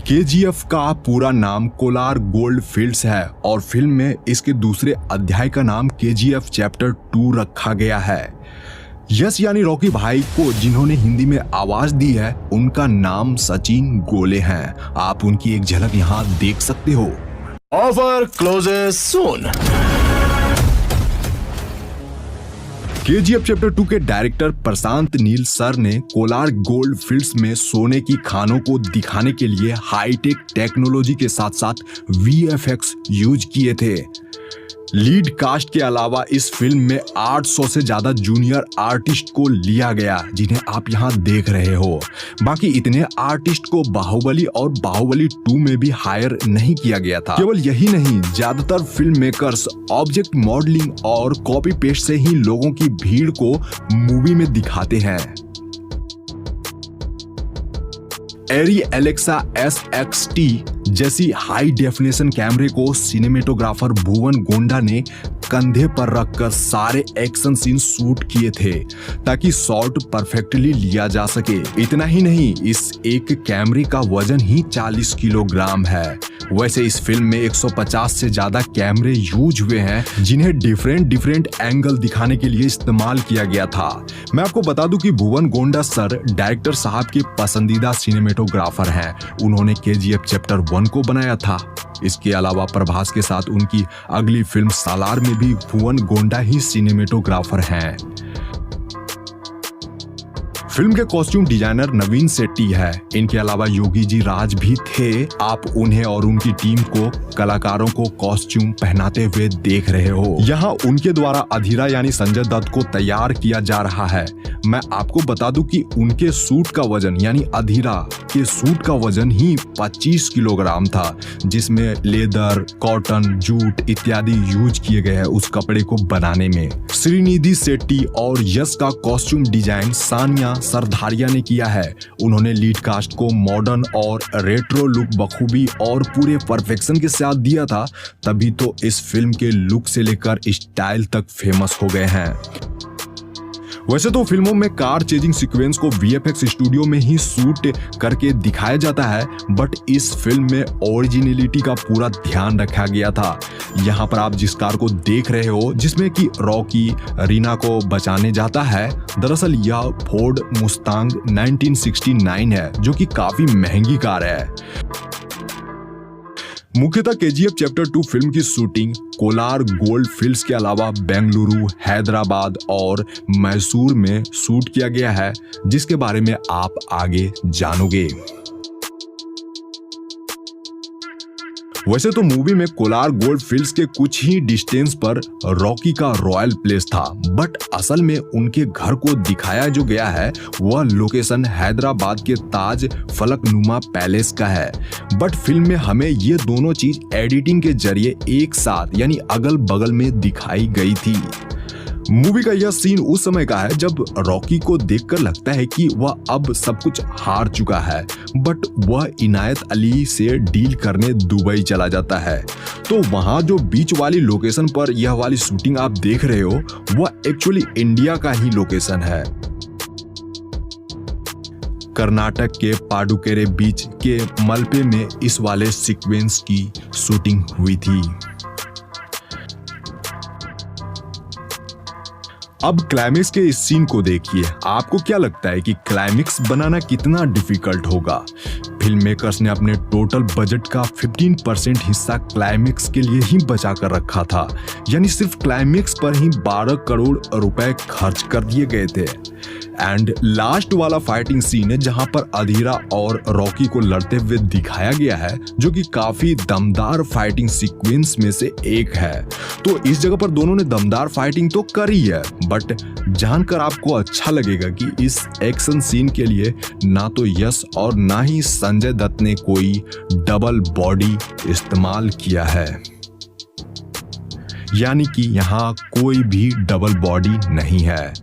KGF का पूरा नाम कोलार गोल्ड फील्ड्स है और फिल्म में इसके दूसरे अध्याय का नाम केजीएफ चैप्टर 2 रखा गया है। यस यानी रॉकी भाई को जिन्होंने हिंदी में आवाज दी है उनका नाम सचिन गोले हैं। आप उनकी एक झलक यहाँ देख सकते हो। ऑफर क्लोजेस सून। केजीएफ चैप्टर 2 के डायरेक्टर प्रशांत नील सर ने कोलार गोल्ड फील्ड्स में सोने की खानों को दिखाने के लिए हाईटेक टेक्नोलॉजी के साथ साथ वीएफएक्स यूज किए थे। लीड कास्ट के अलावा इस फिल्म में 800 से ज्यादा जूनियर आर्टिस्ट को लिया गया जिन्हें आप यहां देख रहे हो। बाकी इतने आर्टिस्ट को बाहुबली और बाहुबली 2 में भी हायर नहीं किया गया था। केवल यही नहीं, ज्यादातर फिल्म मेकर्स ऑब्जेक्ट मॉडलिंग और कॉपी पेस्ट से ही लोगों की भीड़ को मूवी में दिखाते हैं। एरी एलेक्सा SXT जैसी हाई डेफिनेशन कैमरे को सिनेमेटोग्राफर भुवन गोंडा ने कंधे पर रखकर सारे एक्शन सीन शूट किए थे ताकि शॉट परफेक्टली लिया जा सके। इतना ही नहीं, इस एक कैमरे का वजन ही 40 किलोग्राम है। वैसे इस फिल्म में 150 से ज्यादा कैमरे यूज हुए हैं जिन्हें डिफरेंट एंगल दिखाने के लिए इस्तेमाल किया गया था। मैं आपको बता दूं कि भुवन गोंडा सर डायरेक्टर साहब के पसंदीदा सिनेमेटोग्राफर हैं। उन्होंने केजीएफ चैप्टर 1 को बनाया था। इसके अलावा प्रभास के साथ उनकी अगली फिल्म सालार में भी भुवन गोंडा ही सिनेमेटोग्राफर हैं। फिल्म के कॉस्ट्यूम डिजाइनर नवीन सेट्टी है। इनके अलावा योगी जी राज भी थे। आप उन्हें और उनकी टीम को कलाकारों को कॉस्ट्यूम पहनाते हुए देख रहे हो। यहाँ उनके द्वारा अधीरा यानी संजय दत्त को तैयार किया जा रहा है। मैं आपको बता दूं कि उनके सूट का वजन यानी अधीरा के सूट का वजन ही 25 किलोग्राम था, जिसमें लेदर, कॉटन, जूट इत्यादि यूज किए गए हैं उस कपड़े को बनाने में। श्रीनिधि शेट्टी और यश का कॉस्ट्यूम डिजाइन सानिया सरधारिया ने किया है। उन्होंने लीड कास्ट को मॉडर्न और रेट्रो लुक बखूबी और पूरे परफेक्शन के साथ दिया था, तभी तो इस फिल्म के लुक से लेकर स्टाइल तक फेमस हो गए हैं। वैसे तो फिल्मों में कार चेजिंग सीक्वेंस को वीएफएक्स स्टूडियो में ही शूट करके दिखाया जाता है, बट इस फिल्म में ओरिजिनलिटी का पूरा ध्यान रखा गया था। यहाँ पर आप जिस कार को देख रहे हो जिसमें कि रॉकी रीना को बचाने जाता है, दरअसल यह फोर्ड मुस्तांग 1969 है जो कि काफी महंगी कार है। मुख्यतः केजीएफ चैप्टर 2 फिल्म की शूटिंग कोलार गोल्ड फील्ड्स के अलावा बेंगलुरु, हैदराबाद और मैसूर में शूट किया गया है, जिसके बारे में आप आगे जानोगे। वैसे तो मूवी में कोलार गोल्ड फील्ड्स के कुछ ही डिस्टेंस पर रॉकी का रॉयल प्लेस था, बट असल में उनके घर को दिखाया जो गया है वह लोकेशन हैदराबाद के ताज फलकनुमा पैलेस का है। बट फिल्म में हमें ये दोनों चीज एडिटिंग के जरिए एक साथ यानी अगल बगल में दिखाई गई थी। मूवी का यह सीन उस समय का है जब रॉकी को देखकर लगता है कि वह अब सब कुछ हार चुका है, बट वह इनायत अली से डील करने दुबई चला जाता है। तो वहां जो बीच वाली लोकेशन पर यह वाली शूटिंग आप देख रहे हो वह एक्चुअली इंडिया का ही लोकेशन है। कर्नाटक के पाडुकेरे बीच के मलपे में इस वाले सीक्वेंस की शूटिंग हुई थी। अब क्लाइमेक्स के इस सीन को देखिए। आपको क्या लगता है कि क्लाइमेक्स बनाना कितना डिफिकल्ट होगा? फिल्म मेकर्स ने अपने टोटल बजट का 15% हिस्सा क्लाइमेक्स के लिए ही बचा कर रखा था, यानी सिर्फ क्लाइमेक्स पर ही 12 करोड़ रुपए खर्च कर दिए गए थे। एंड लास्ट वाला फाइटिंग सीन है जहां पर अधीरा और रॉकी को लड़ते हुए दिखाया गया है, जो कि काफी दमदार फाइटिंग सीक्वेंस में से एक है। तो इस जगह पर दोनों ने दमदार फाइटिंग तो करी है, बट जानकर आपको अच्छा लगेगा कि इस एक्शन सीन के लिए ना तो यश और ना ही संजय दत्त ने कोई डबल बॉडी इस्तेमाल किया है, यानी कि यहाँ कोई भी डबल बॉडी नहीं है।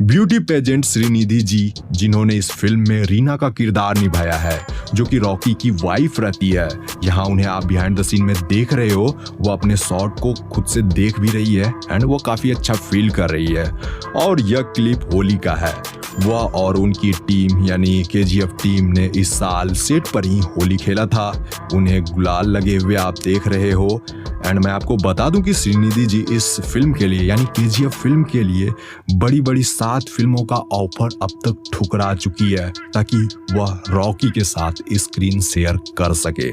ब्यूटी पेजेंट श्रीनिधि जी, जिन्होंने इस फिल्म में रीना का किरदार निभाया है, जो कि रॉकी की वाइफ रहती है, यहाँ उन्हें आप बिहाइंड द सीन में देख रहे हो, वो अपने शॉट को खुद से देख भी रही है एंड वो काफी अच्छा फील कर रही है। और यह क्लिप होली का है। वह और उनकी टीम यानी केजीएफ टीम ने इस साल सेट पर ही होली खेला था। उन्हें गुलाल लगे हुए आप देख रहे हो। एंड मैं आपको बता दूं कि श्रीनिधि जी इस फिल्म के लिए यानी केजीएफ फिल्म के लिए बड़ी बड़ी 7 फिल्मों का ऑफर अब तक ठुकरा चुकी है ताकि वह रॉकी के साथ स्क्रीन शेयर कर सके।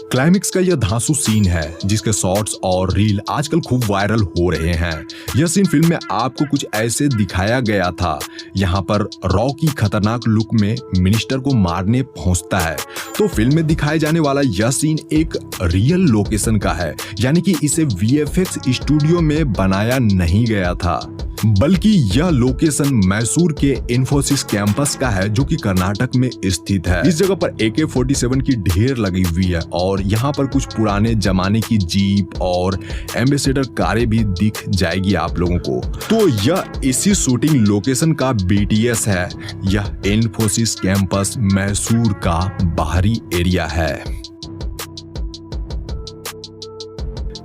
क्लाइमेक्स का यह धांसू सीन है जिसके शॉट्स और रील आजकल खूब वायरल हो रहे हैं। यह सीन फिल्म में आपको कुछ ऐसे दिखाया गया था। यहाँ पर रॉकी खतरनाक लुक में मिनिस्टर को मारने पहुंचता है। तो फिल्म में दिखाए जाने वाला यह सीन एक रियल लोकेशन का है, यानी कि इसे वीएफएक्स स्टूडियो में बनाया नहीं गया था, बल्कि यह लोकेशन मैसूर के इन्फोसिस कैंपस का है जो कि कर्नाटक में स्थित है। इस जगह पर AK-47 की ढेर लगी हुई है और यहाँ पर कुछ पुराने जमाने की जीप और एम्बेसडर कारें भी दिख जाएगी आप लोगों को। तो यह इसी शूटिंग लोकेशन का BTS है। यह इन्फोसिस कैंपस मैसूर का बाहरी एरिया है।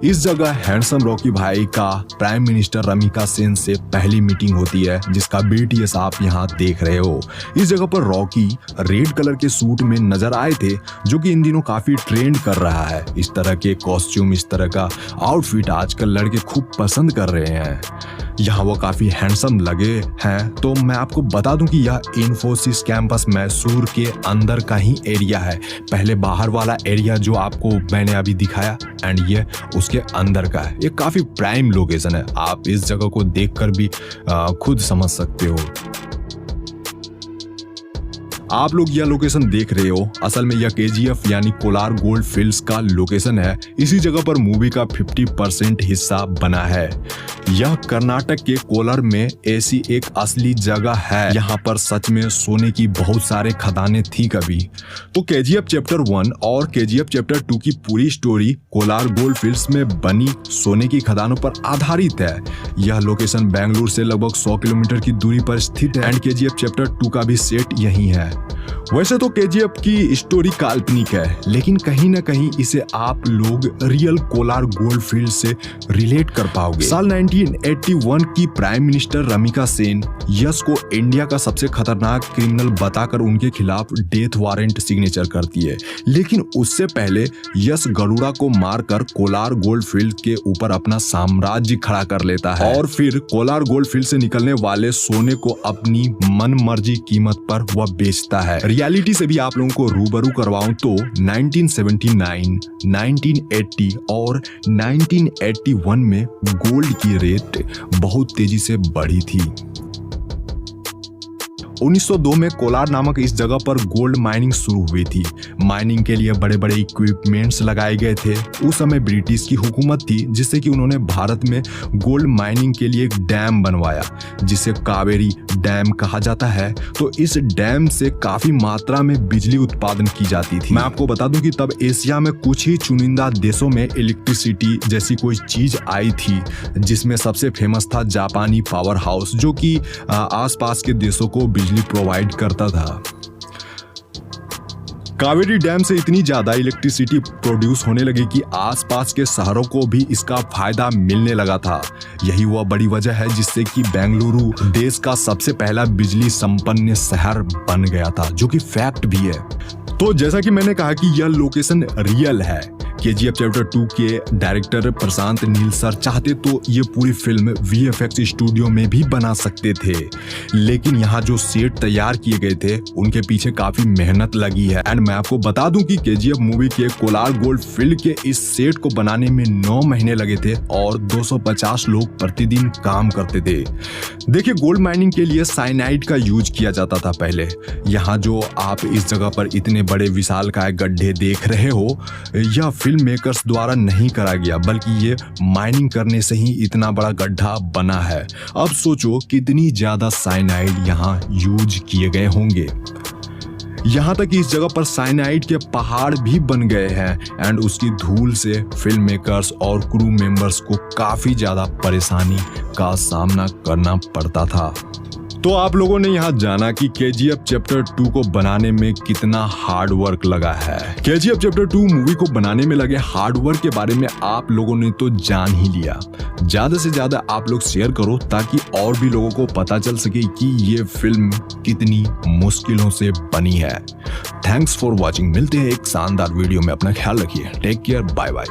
इस जगह हैंडसम रॉकी भाई का प्राइम मिनिस्टर रमिका सेन से पहली मीटिंग होती है जिसका BTS आप यहाँ देख रहे हो। इस जगह पर रॉकी रेड कलर के सूट में नजर आए थे जो कि इन दिनों काफी ट्रेंड कर रहा है। इस तरह के कॉस्ट्यूम, इस तरह का आउटफिट आजकल लड़के खूब पसंद कर रहे हैं। यहाँ वो काफी हैंडसम लगे हैं। तो मैं आपको बता दूं कि यह इन्फोसिस कैंपस मैसूर के अंदर का ही एरिया है। पहले बाहर वाला एरिया जो आपको मैंने अभी दिखाया एंड ये उसके अंदर का है। ये काफी प्राइम लोकेशन है। आप इस जगह को देखकर भी खुद समझ सकते हो। आप लोग यह लोकेशन देख रहे हो, असल में यह KGF यानी कोलार गोल्ड फील्ड्स का लोकेशन है। इसी जगह पर मूवी का 50% हिस्सा बना है। यह कर्नाटक के कोलार में ऐसी एक असली जगह है। यहाँ पर सच में सोने की बहुत सारे खदानें थी कभी। तो KGF चैप्टर 1 और KGF चैप्टर 2 की पूरी स्टोरी कोलार गोल्ड फील्ड्स में बनी सोने की खदानों पर आधारित है। यह लोकेशन बेंगलुरु से लगभग 100 किलोमीटर की दूरी पर स्थित है एंड KGF चैप्टर 2 का भी सेट यही है। वैसे तो KGF की स्टोरी काल्पनिक है, लेकिन कहीं ना कहीं इसे आप लोग रियल कोलार गोल्ड फील्ड से रिलेट कर पाओगे। साल 1981 की प्राइम मिनिस्टर रमिका सेन यश को इंडिया का सबसे खतरनाक क्रिमिनल बताकर उनके खिलाफ डेथ वारंट सिग्नेचर करती है। लेकिन उससे पहले यश गरुड़ा को मारकर कोलार गोल्ड फील्ड के ऊपर अपना साम्राज्य खड़ा कर लेता है और फिर कोलार गोल्ड फील्ड से निकलने वाले सोने को अपनी मन मर्जी कीमत पर वह बेचता है। रियलिटी से भी आप लोगों को रूबरू करवाऊं तो 1979, 1980 और 1981 में गोल्ड की रेट बहुत तेजी से बढ़ी थी। 1902 में कोलार नामक इस जगह पर गोल्ड माइनिंग शुरू हुई थी। माइनिंग के लिए बड़े बड़े इक्विपमेंट्स लगाए गए थे। उस समय ब्रिटिश की हुकूमत थी जिससे कि उन्होंने भारत में गोल्ड माइनिंग के लिए एक डैम बनवाया जिसे कावेरी डैम कहा जाता है। तो इस डैम से काफी मात्रा में बिजली उत्पादन की जाती थी। मैं आपको बता दूं कि तब एशिया में कुछ ही चुनिंदा देशों में इलेक्ट्रिसिटी जैसी कोई चीज आई थी, जिसमें सबसे फेमस था जापानी पावर हाउस जो कि आसपास के देशों को बिजली प्रोवाइड करता था। कावेरी डैम से इतनी ज्यादा इलेक्ट्रिसिटी प्रोड्यूस होने लगी कि आसपास के शहरों को भी इसका फायदा मिलने लगा था। यही वह बड़ी वजह है जिससे कि बेंगलुरु देश का सबसे पहला बिजली संपन्न शहर बन गया था, जो कि फैक्ट भी है। तो जैसा कि मैंने कहा कि यह लोकेशन रियल है। KGF चैप्टर 2 के डायरेक्टर प्रशांत नील सर चाहते तो ये पूरी फिल्म VFX स्टूडियो में भी बना सकते थे, लेकिन यहाँ जो सेट तैयार किए गए थे उनके पीछे काफी मेहनत लगी है। एंड मैं आपको बता दूं कि KGF मूवी के कोलार गोल्ड फील्ड के इस सेट को बनाने में 9 महीने लगे थे और 250 लोग प्रतिदिन काम करते थे। देखिए, गोल्ड माइनिंग के लिए साइनाइड का यूज किया जाता था पहले। यहाँ जो आप इस जगह पर इतने बड़े विशालकाय गड्ढे देख रहे हो, यह फिल्म मेकर्स द्वारा नहीं करा गया, बल्कि ये माइनिंग करने से ही इतना बड़ा गड्ढा बना है। अब सोचो कितनी ज्यादा साइनाइड यहाँ यूज किए गए होंगे। यहाँ तक कि इस जगह पर साइनाइड के पहाड़ भी बन गए हैं एंड उसकी धूल से फिल्म मेकर्स और क्रू मेंबर्स को काफी ज्यादा परेशानी का सामना करना पड़ता था। तो आप लोगों ने यहाँ जाना कि KGF चैप्टर 2 को बनाने में कितना हार्ड वर्क लगा है। KGF चैप्टर 2 मूवी को बनाने में लगे हार्ड वर्क के बारे में आप लोगों ने तो जान ही लिया। ज्यादा से ज्यादा आप लोग शेयर करो ताकि और भी लोगों को पता चल सके कि ये फिल्म कितनी मुश्किलों से बनी है। Thanks for watching. मिलते हैं एक शानदार वीडियो में। अपना ख्याल रखिए। Take care. Bye bye.